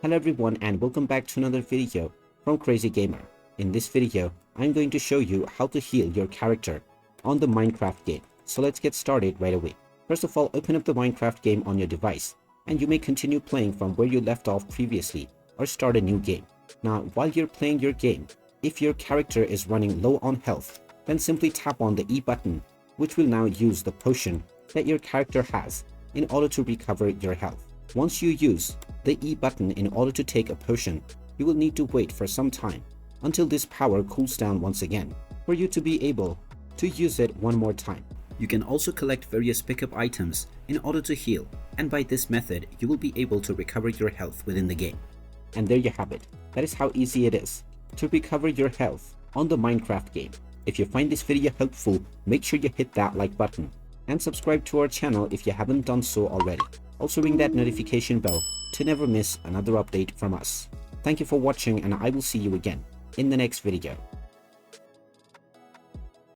Hello everyone and welcome back to another video from Crazy Gamer. In this video, I'm going to show you how to heal your character on the Minecraft game. So let's get started right away. First of all, open up the Minecraft game on your device and you may continue playing from where you left off previously or start a new game. Now, while you're playing your game, if your character is running low on health, then simply tap on the E button, which will now use the potion that your character has in order to recover your health. Once you use the E button in order to take a potion, you will need to wait for some time until this power cools down once again for you to be able to use it one more time. You can also collect various pickup items in order to heal, and by this method you will be able to recover your health within the game. And there you have it. That is how easy it is to recover your health on the Minecraft game. If you find this video helpful, make sure you hit that like button and subscribe to our channel if you haven't done so already. Also ring that notification bell to never miss another update from us. Thank you for watching and I will see you again in the next video.